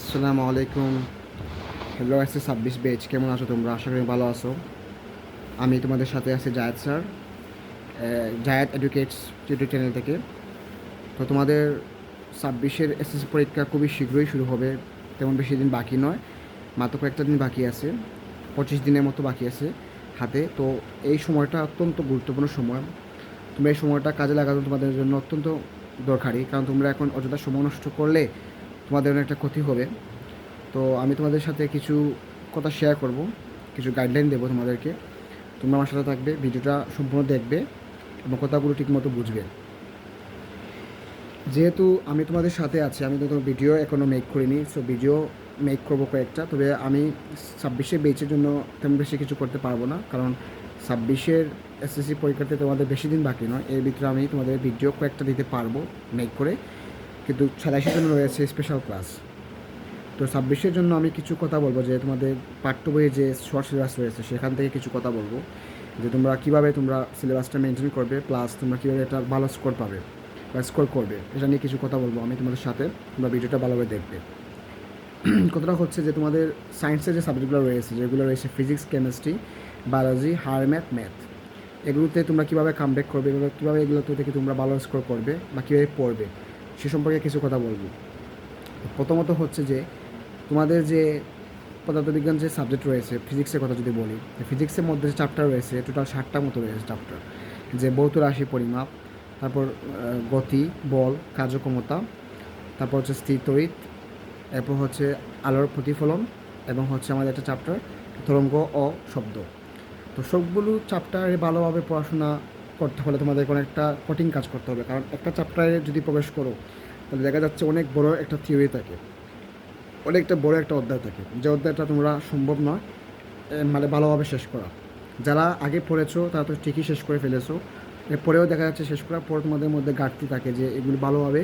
আসসালামু আলাইকুম। হ্যালো, এসে 26 বেচ, কেমন আছো তোমরা? আশা করি ভালো আছো। আমি তোমাদের সাথে আছি জায়েদ স্যার, জায়েদ এডুকেটস ইউটিউব চ্যানেল থেকে। তো তোমাদের 26-এর এসএসসি পরীক্ষা খুবই শীঘ্রই শুরু হবে। তেমন বেশি দিন বাকি নয়, মাত্র কয়েকটা দিন বাকি আছে। 25 দিনের মতো বাকি আছে হাতে। তো এই সময়টা অত্যন্ত গুরুত্বপূর্ণ সময়। তোমরা এই সময়টা কাজে লাগানো তোমাদের জন্য অত্যন্ত দরকারি, কারণ তোমরা এখন অযথা সময় নষ্ট করলে তোমাদের অনেক একটা ক্ষতি হবে। তো আমি তোমাদের সাথে কিছু কথা শেয়ার করব, কিছু গাইডলাইন দেবো তোমাদেরকে। তোমরা আমার সাথে থাকবে, ভিডিওটা সম্পূর্ণ দেখবে এবং কথাগুলো ঠিকমতো বুঝবে। যেহেতু আমি তোমাদের সাথে আছি, আমি তো ভিডিও এখনও মেক করিনি, সো ভিডিও মেক করবো কয়েকটা। তবে আমি 26-এর বেচের জন্য তেমন বেশি কিছু করতে পারবো না, কারণ 26-এর এসএসসি পরীক্ষাতে তোমাদের বেশি দিন বাকি নয়। এর ভিতরে আমি তোমাদের ভিডিও কয়েকটা দিতে পারবো মেক করে, কিন্তু 27-এর জন্য রয়েছে স্পেশাল ক্লাস। তো 26-এর জন্য আমি কিছু কথা বলবো, যে তোমাদের পাঠ্য বইয়ে যে শর্ট সিলেবাস রয়েছে সেখান থেকে কিছু কথা বলবো, যে তোমরা কীভাবে তোমরা সিলেবাসটা মেনটেন করবে, প্লাস তোমরা কীভাবে এটা ভালো স্কোর পাবে বা স্কোর করবে, এটা নিয়ে কিছু কথা বলবো আমি তোমাদের সাথে। তোমরা ভিডিওটা ভালোভাবে দেখবে। কথাটা হচ্ছে যে তোমাদের সায়েন্সের যে সাবজেক্টগুলো রয়েছে, যেগুলো রয়েছে physics, chemistry, biology, higher math, এগুলোতে তোমরা কীভাবে কামব্যাক করবে, এগুলো কীভাবে এগুলোতে থেকে তোমরা ভালো স্কোর করবে বা কীভাবে পড়বে, সে সম্পর্কে কিছু কথা বলবো। প্রথমত হচ্ছে যে তোমাদের যে পদার্থবিজ্ঞান যে সাবজেক্ট রয়েছে, ফিজিক্সের কথা যদি বলি, ফিজিক্সের মধ্যে যে চ্যাপ্টার রয়েছে টোটাল 60টার মতো রয়েছে চ্যাপ্টার। যে ভৌত রাশি পরিমাপ, তারপর গতি, বল, কার্যক্ষমতা, তারপর হচ্ছে স্থির তড়িৎ, এরপর হচ্ছে আলোর প্রতিফলন, এবং হচ্ছে আমাদের একটা চ্যাপ্টার তরঙ্গ ও শব্দ। তো সবগুলো চ্যাপ্টারে ভালোভাবে পড়াশোনা করতে হলে তোমাদের কোনো একটা কঠিন কাজ করতে হবে, কারণ একটা চ্যাপ্টারে যদি প্রবেশ করো তাহলে দেখা যাচ্ছে অনেক বড় একটা থিওরি থাকে, অনেকটা বড় একটা অধ্যায় থাকে, যে অধ্যায়টা তোমরা সম্ভব নয় মানে ভালোভাবে শেষ করা। যারা আগে পড়েছো তারা তো ঠিকই শেষ করে ফেলেছো, এরপরেও দেখা যাচ্ছে শেষ করার পর তোমাদের মধ্যে ঘাটতি থাকে, যে এগুলো ভালোভাবে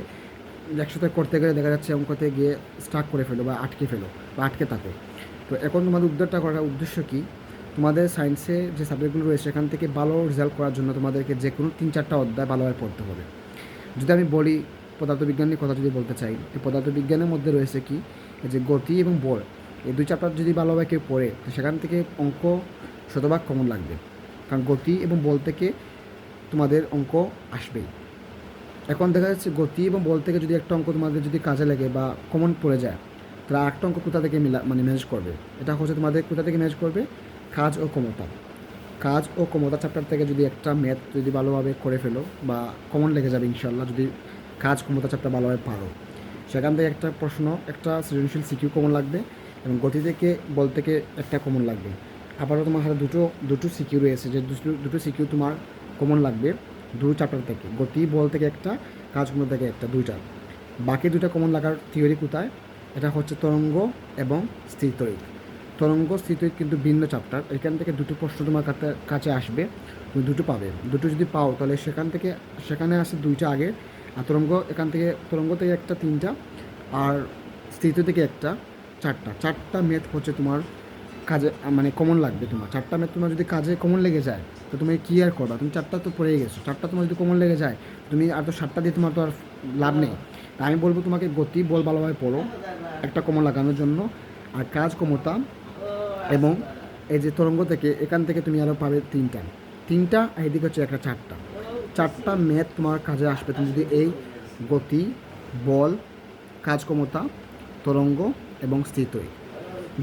একসাথে করতে গেলে দেখা যাচ্ছে অঙ্কতে গিয়ে স্টার্ট করে ফেলো বা আটকে ফেলো বা আটকে থাকো। তো এখন তোমাদের উদ্যোগটা করার উদ্দেশ্য কী? তোমাদের সায়েন্সে যে সাবজেক্টগুলো রয়েছে সেখান থেকে ভালো রেজাল্ট করার জন্য তোমাদেরকে যে কোনো 3-4টা অধ্যায় ভালোভাবে পড়তে হবে। যদি আমি বলি পদার্থবিজ্ঞানের কথা যদি বলতে চাই, এই পদার্থবিজ্ঞানের মধ্যে রয়েছে কি, যে গতি এবং বল, এই দুই চ্যাপ্টার যদি ভালোভাবে কেউ পড়ে তো সেখান থেকে অঙ্ক শতভাগ কমন লাগবে, কারণ গতি এবং বল থেকে তোমাদের অঙ্ক আসবেই। এখন দেখা যাচ্ছে গতি এবং বল থেকে যদি একটা অঙ্ক তোমাদের যদি কাজে লাগে বা কমন পড়ে যায়, তাহলে আরেকটা অঙ্ক কোথা থেকে ম্যানেজ করবে? এটা হচ্ছে তোমাদের কোথা থেকে ম্যানেজ করবে? কাজ ও ক্ষমতা। কাজ ও ক্ষমতা চ্যাপ্টার থেকে যদি একটা ম্যাথ যদি ভালোভাবে করে ফেলো বা কমন লেগে যাবে ইনশাল্লাহ, যদি কাজ ক্ষমতা চ্যাপ্টার ভালোভাবে পারো, সেখান থেকে একটা প্রশ্ন, একটা সৃজনশীল সিকিউ কমন লাগবে, এবং গতি থেকে বল থেকে একটা কমন লাগবে। আবারও তোমার হাতে দুটো দুটো সিকিউ রয়েছে, যে দুটো সিকিউ তোমার কমন লাগবে দুটো চ্যাপ্টার থেকে, গতি বল থেকে একটা, কাজ ক্ষমতা থেকে একটা, দুইটা। বাকি দুটো কমন লাগার থিওরি কোথায়? এটা হচ্ছে তরঙ্গ এবং স্থির তড়িৎ। তরঙ্গ স্থির তড়িৎ কিন্তু ভিন্ন চ্যাপ্টার, এখান থেকে দুটো প্রশ্ন তোমার কাছে আসবে, তুমি দুটো পাবে। দুটো যদি পাও তাহলে সেখানে আসে দুইটা আগে, আর তরঙ্গ থেকে একটা, তিনটা, আর স্থির থেকে একটা, চারটা। চারটা ম্যাথ হচ্ছে তোমার কাজে মানে কমন লাগবে। তোমার চারটা ম্যাথ তোমার যদি কাজে কমন লেগে যায় তো তুমি কী আর করবা? তুমি চারটা তো পড়েই গেছো, চারটা তোমার যদি কমন লেগে যায় তুমি আর তো 7টা দিয়ে তোমার তো আর লাভ নেই। তাই আমি বলবো তোমাকে গতি বল ভালোভাবে পড়ো একটা কমন লাগানোর জন্য, আর কাজ ক্ষমতা এবং এই যে তরঙ্গ থেকে, এখান থেকে তুমি আরও পাবে তিনটা, তিনটা, আর এদিকে হচ্ছে একটা, চারটা। চারটা ম্যাথ তোমার কাজে আসবে তুমি যদি এই গতি, বল, কাজ ক্ষমতা, তরঙ্গ এবং স্থির তড়িৎ।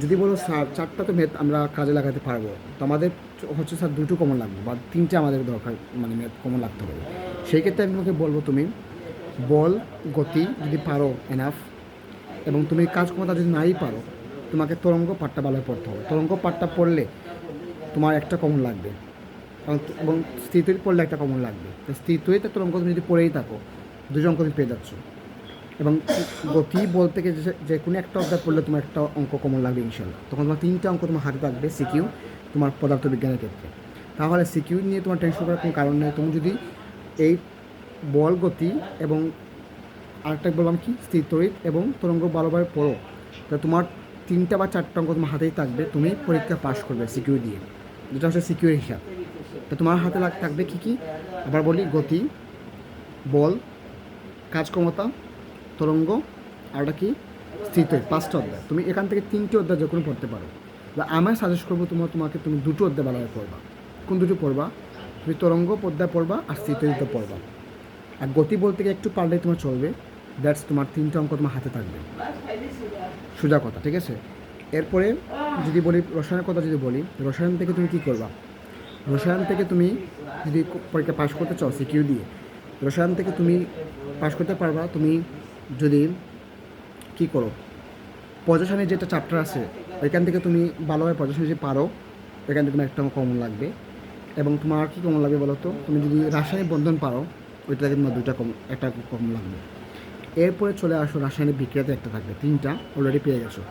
যদি বলো স্যার চারটা তো ম্যাথ আমরা কাজে লাগাতে পারবো, তো আমাদের হচ্ছে স্যার দুটো কমন লাগবে বা তিনটে আমাদের দরকার, মানে ম্যাথ কমন লাগতে হবে। সেই ক্ষেত্রে আমি তোমাকে বলবো তুমি বল, গতি যদি পারো এনাফ, এবং তুমি কাজ ক্ষমতা যদি নাই পারো, তোমাকে তরঙ্গ পাঠটা ভালোভাবে পড়তে হবে। তরঙ্গ পাঠটা পড়লে তোমার একটা কমন লাগবে, এবং স্থির তড়িৎ পড়লে একটা কমন লাগবে। তো স্থির তড়িৎ তরঙ্গ তুমি যদি পড়েই থাকো, দুটো অঙ্ক তুমি পেয়ে যাচ্ছ। এবং গতি বল থেকে যে কোনো একটা অধ্যায় পড়লে তোমার একটা অঙ্ক কমন লাগবে ইনশাল্লাহ, তখন তোমার তিনটা অঙ্ক তোমার হাতে থাকবে সিকিউ তোমার পদার্থবিজ্ঞানের ক্ষেত্রে। তাহলে সিকিউ নিয়ে তোমার টেনশন করার কোনো কারণ নেই। তুমি যদি এই বল, গতি এবং আরেকটা বললাম কি, স্থির তড়িৎ এবং তরঙ্গ ভালোভাবে পড়ো, তা তোমার 3টা বা 4টা অঙ্ক তোমার হাতেই থাকবে, তুমি পরীক্ষা পাস করবে সিকিউ দিয়ে, যেটা হচ্ছে সিকিউর হিসাব। তো তোমার হাতে থাকবে কী কী? আবার বলি, গতি, বল, কাজ ক্ষমতা, তরঙ্গ, আর ওটা কি, স্থিতই 5টা অধ্যায়, তুমি এখান থেকে 3টে অধ্যায় যে কোনো পড়তে পারো। বা আমার সাজেস্ট করবো তোমাকে তুমি 2টো অধ্যায় ভালোভাবে পড়বা। কোন দুটো পড়বা? তুমি তরঙ্গ অধ্যায় পড়বা আর স্থিতরিত পড়বা। আর গতি বলতে গিয়ে একটু পারলেই তোমার চলবে। দ্যাটস তোমার 3টে অঙ্ক তোমার হাতে থাকবে, সোজা কথা, ঠিক আছে? এরপরে যদি বলি রসায়নের কথা, যদি বলি রসায়ন থেকে তুমি কী করবা? রসায়ন থেকে তুমি যদি পরীক্ষা পাশ করতে চাও সিকিউ দিয়ে, রসায়ন থেকে তুমি পাশ করতে পারবা তুমি যদি কী করো, পর্যশনের যেটা চ্যাপ্টার আছে ওইখান থেকে তুমি ভালোভাবে পর্যশন যদি পারো, ওইখান থেকে তোমার একটা কমন লাগবে। এবং তোমার আর কী কমন লাগবে বলো তো? তুমি যদি রাসায়নিক বন্ধন পারো, ওইটা থেকে তোমার একটা কমন লাগবে। এরপরে চলে আসো রাসায়নিক বিক্রিয়াতে একটা থাকবে, 3টা অলরেডি পেয়ে গেছো।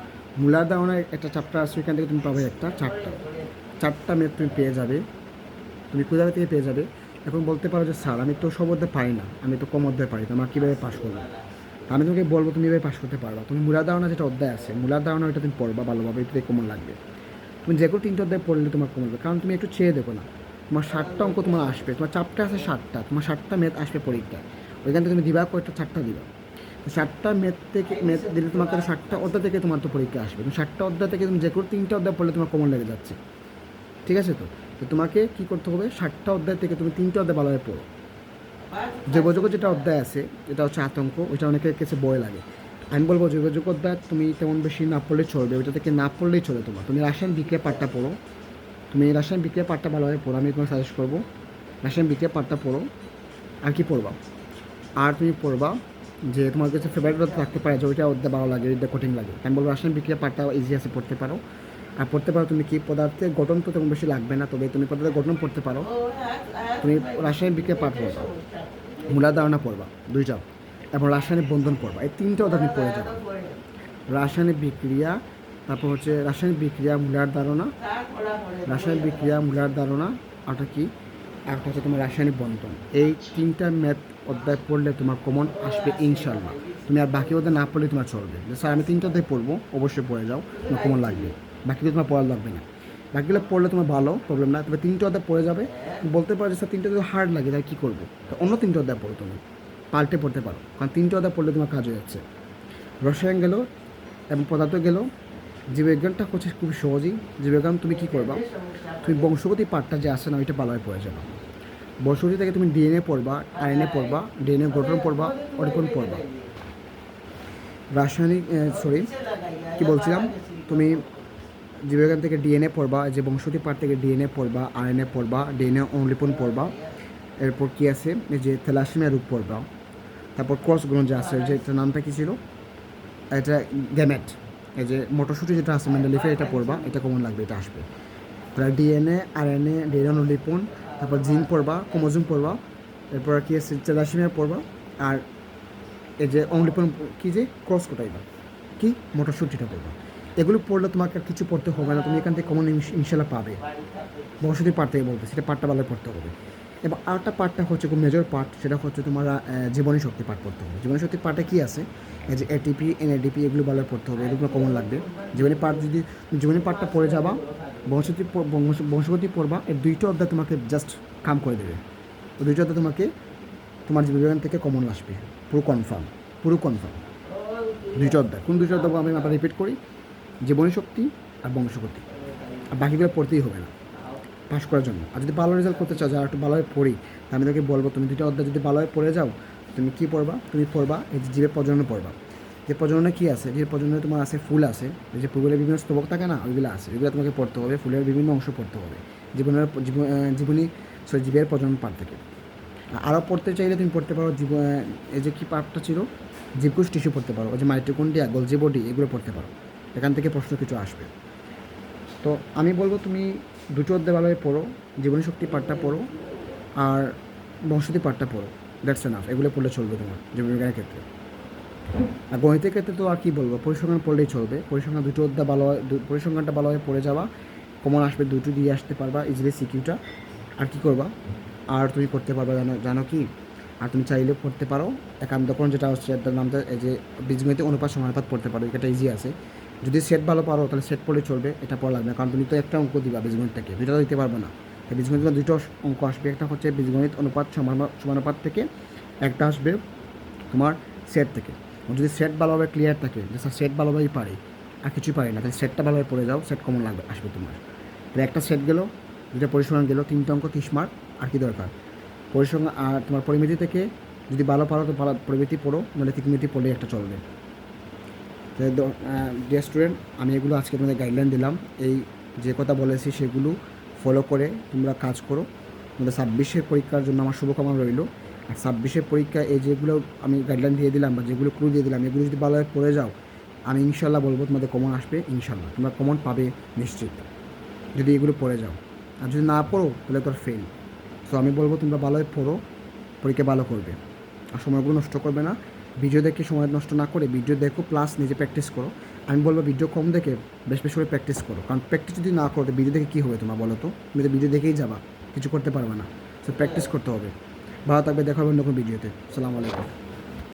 মূলার ধারণার একটা চ্যাপ্টার আছে, ওইখান থেকে তুমি পাবে একটা 4টা ম্যাথ তুমি পেয়ে যাবে। তুমি কোথা থেকে পেয়ে যাবে? এখন বলতে পারো যে স্যার আমি তো সব অধ্যায় পারি না, আমি তো কম অধ্যায় পারি, তো আমার কীভাবে পাশ করবো? আমি তোমাকে বলবো তুমি এভাবে পাশ করতে পারবা। তুমি মূলার ধারণা যেটা অধ্যায় আছে, মূলার ধারণা ওইটা তুমি পড়বা ভালোভাবে, এটাতে কমন লাগবে। তুমি যে কোনো 3টে অধ্যায় পড়লে তোমার কমন লাগবে, কারণ তুমি একটু চেয়ে দেখো না, তোমার 7টা অঙ্ক তোমার আসবে, তোমার চ্যাপ্টার আছে 7টা, তোমার 7টা ম্যাথ আসবে পরীক্ষায়। ওইখান থেকে তুমি দিবা কয়েকটা 4টা দিবা, তো 7টা ম্যাথ দিলে তোমাকে 7টা অধ্যায় থেকে তোমার তো পরীক্ষা আসবে। তুমি 7টা অধ্যায় থেকে তুমি যে কোনো 3টে অধ্যায় পড়লে তোমার কমন লেগে যাচ্ছে, ঠিক আছে? তো তো তোমাকে কী করতে হবে? 7টা অধ্যায় থেকে তুমি 3টে অধ্যায় ভালোভাবে পড়ো। যোগাযোগ যেটা অধ্যায় আছে, এটা হচ্ছে আতঙ্ক, ওইটা অনেকের কাছে ভয় লাগে। আমি বলবো যোগাযোগ অধ্যায় তুমি তেমন বেশি না পড়লেই চলবে, ওইটা থেকে না পড়লেই চলে তোমার। তুমি রাসায়ন বিক্রিয়া পাঠটা পড়ো, তুমি রাসায়ন বিক্রিয়া পাঠটা ভালোভাবে পড়ো, আমি তোমাকে সাজেস্ট করবো রাসায়ন বিক্রিয়া পাঠটা পড়ো। আর কি পড়বা? আর তুমি পড়বা যে তোমার কাছে ফেভারিট থাকতে পারে যে ওইটা অধ্যায় ভালো লাগে, ওইটা কঠিন লাগে। আমি বলবো রাসায়নিক বিক্রিয়া পাঠটা ইজি আছে, পড়তে পারো। আর পড়তে পারো তুমি কি পদার্থের গঠন তো তেমন বেশি লাগবে না, তবে তুমি পদার্থের গঠন পড়তে পারো। তুমি রাসায়নিক বিক্রিয়া পাঠ পড়বা, মূলার ধারণা পড়বা 2টা, এবং রাসায়নিক বন্ধন পড়বা। এই 3টে অধ্যায় তুমি পড়ে যাবে। রাসায়নিক বিক্রিয়া, তারপর হচ্ছে রাসায়নিক বিক্রিয়া মূলার ধারণা, রাসায়নিক বিক্রিয়া মূলার ধারণা, আরটা কি, একটা হচ্ছে তোমার রাসায়নিক বন্ধন। এই 3টা ম্যাথ অধ্যায় পড়লে তোমার কমন আসবে ইনশাল্লাহ। তুমি আর বাকি অধ্যায় না পড়লে তোমার চলবে, যে স্যার আমি 3টা অধ্যায় পড়বো, অবশ্যই পড়ে যাও, তোমার কমন লাগবে। বাকিগুলো তোমার পড়া লাগবে না, বাকিগুলো পড়লে তোমার ভালো, প্রবলেম না। তবে 3টে অধ্যায় পড়ে যাবে। বলতে পারো যে স্যার 3টে অধ্যায় হার্ড লাগে, তাই কী করবো? তো অন্য 3টে অধ্যায় পড়ো, তুমি পাল্টে পড়তে পারো, কারণ 3টে অধ্যায় পড়লে তোমার কাজ হয়ে যাচ্ছে। রসায়ন গেল এবং পদার্থ গেল। জীববিজ্ঞানটা হচ্ছে খুবই সহজই। জীববিজ্ঞান তুমি কী করবা? তুমি বংশগতি পাঠটা যে আসে না, ওইটা ভালোভাবে পড়ে যাবে। বংশগতি থেকে তুমি ডিএনএ পড়বা, আরএনএ পড়বা, ডিএনএ গঠন পড়বা, অরিপন পড়বা। রাসায়নিক কী বলছিলাম, তুমি জীববিজ্ঞান থেকে ডিএনএ পড়বা, যে বংশগতি পাঠ থেকে ডিএনএ পড়বা, আরএনএ পড়বা, ডিএনএ অনুলিপন পড়বা। এরপর কী আছে, এই যে থ্যালাসেমিয়া রোগ পড়বা। তারপর ক্রস গ্রহণ যে আছে, যে এটার নামটা কী ছিল, এটা গ্যামেট, এই যে মটরশুঁটি যেটা আছে মেন্ডেলিফের, এটা পড়বা, এটা কমন লাগবে, এটা আসবে। তাহলে ডিএনএ, আরএনএ, ডিএনএ অনুলিপন, তারপর জিন পড়বা, ক্রোমোজোম পড়বা। এরপর কী আছে, থ্যালাসেমিয়া পড়বা। আর এই যে অনুলিপন কী, যে ক্রস কোটাইবা কি, মটরশুঁটিটা পড়বা। এগুলো পড়লে তোমাকে আর কিছু পড়তে হবে না, তুমি এখান থেকে কমন ইনশাল্লাহ পাবে। বংশগতি পাঠ থেকে বলতে, সেটা পাঠটা ভালো পড়তে হবে। এবং আরেকটা পাঠটা হচ্ছে খুব মেজর পার্ট, সেটা হচ্ছে তোমার জীবনী শক্তি পাঠ পড়তে হবে। জীবনী শক্তি পাঠে কী আছে, এই যে এটিপি, এনএডিপি, এগুলো ভালো পড়তে হবে, এগুলো কমন লাগবে। জীবনী পাঠ যদি জীবনী পাঠটা পড়ে যাবা, বংশগতি পড়বা, এই 2টা অধ্যায় তোমাকে জাস্ট কাম করে দেবে। তো 2টা অধ্যায় তোমাকে তোমার জীববিজ্ঞান থেকে কমন আসবে, পুরো কনফার্ম, পুরো কনফার্ম। 2টা অধ্যায়, কোন 2টা অধ্যায় আমি আবার রিপিট করি, জীবনী শক্তি আর বংশগতি। আর বাকিগুলো পড়তেই হবে না পাস করার জন্য। আর যদি ভালো রেজাল্ট করতে চাও, যারা একটু ভালোভাবে পড়ি, আমি তোকে বলবো তুমি 2টা অধ্যায় যদি ভালোভাবে পড়ে যাও, তুমি কী পড়বা? তুমি পড়বা এই যে জীবের প্রজনন পড়বা। যে প্রজননে কী আছে, যে প্রজননে তোমার আছে ফুল আছে, এই যে ফুলের বিভিন্ন স্তবক থাকে না, ওইগুলো আছে, ওইগুলো তোমাকে পড়তে হবে। ফুলের বিভিন্ন অংশ পড়তে হবে জীবের প্রজনন পাঠ থেকে। আরও পড়তে চাইলে তুমি পড়তে পারো এই যে কী পাঠটা ছিল, জীবকোষ টিস্যু পড়তে পারো, ওই যে মাইটোকন্ড্রিয়া, গোলজি বডি, এগুলো পড়তে পারো। এখান থেকে প্রশ্ন কিছু আসবে। তো আমি বলবো তুমি 2টো অধ্যায় ভালোভাবে পড়ো, জীবনী শক্তি পাঠটা পড়ো, আর বংশগতি পাঠটা পড়ো। দ্যাটস এনাফ, এগুলো পড়লে চলবে তোমার জীববিজ্ঞানের ক্ষেত্রে। আর গণিতের ক্ষেত্রে তো আর কী বলবো, পরিসংখ্যান পড়লেই চলবে। পরিসংখ্যান 2টো অধ্যায় পরিসংখ্যানটা ভালোভাবে পড়ে যাওয়া, কমন আসবে, 2টো দিয়ে আসতে পারবা ইজিলি সিকিউটা। আর কী করবা, আর তুমি করতে পারবা জানো কি, আর তুমি চাইলে পড়তে পারো একান্তকরণ, যেটা হচ্ছে এটার নামটা, এই যে বীজগণিত অনুপাত সমানুপাত পড়তে পারো, এটা ইজি আছে। যদি সেট ভালো পারো তাহলে সেট পড়লে চলবে, এটা পড়া লাগবে না, কারণ তুমি তো একটা অঙ্ক দিবা বীজগণিত থেকে, 2টা দিতে পারবে না। তাই বীজগণিত 2টো অঙ্ক আসবে, একটা হচ্ছে বীজগণিত অনুপাত সমানুপাত থেকে, একটা আসবে তোমার সেট থেকে। যদি সেট ভালোভাবে ক্লিয়ার থাকে যে স্যার সেট ভালোভাবেই পারে আর কিছুই পারে না, তাহলে সেটটা ভালোভাবে পড়ে যাও, সেট কমন লাগবে আসবে তোমার। তাহলে একটা সেট গেলো, দুটো পরিসংখ্যান গেলো, 3টে অঙ্ক 30 মার্ক, আর কি দরকার? পরিসংখ্যান আর তোমার পরিমিতি থেকে যদি ভালো পারো তো ভালো পরিমিতি পড়ো, নাহলে ত্রিকোণমিতি পড়লেই একটা চলবে। ডিয়ার স্টুডেন্ট, আমি এগুলো আজকে তোমাদের গাইডলাইন দিলাম, এই যে কথা বলেছি সেগুলো ফলো করে তোমরা কাজ করো। তোমাদের 26-এর পরীক্ষার জন্য আমার শুভকামনা রইল। আর 26-এর পরীক্ষা এই যেগুলো আমি গাইডলাইন দিয়ে দিলাম বা যেগুলো ক্লু দিয়ে দিলাম, এগুলো যদি ভালোভাবে পড়ে যাও, আমি ইনশাল্লাহ বলবো তোমাদের কমন আসবে, ইনশাল্লাহ তোমরা কমন পাবে নিশ্চিত, যদি এগুলো পড়ে যাও। আর যদি না পড়ো তাহলে তোর ফেল। সো আমি বলবো তোমরা ভালোভাবে পড়ো, পরীক্ষা ভালো করবে, আর সময়গুলো নষ্ট করবে না। ভিডিও দেখে সময় নষ্ট না করে ভিডিও দেখো, প্লাস নিজে প্র্যাকটিস করো। আমি বলবো ভিডিও কম দেখে বেশ বেশ করে প্র্যাকটিস করো, কারণ প্র্যাকটিস যদি না করো তো ভিডিও দেখে কী হবে তোমার বলো তো? তুমি তো ভিডিও দেখেই যাবা, কিছু করতে পারবে না। সো প্র্যাকটিস করতে হবে। ভালো থাকবে, দেখা হবে অন্য কোনো ভিডিওতে। আসসালামু আলাইকুম।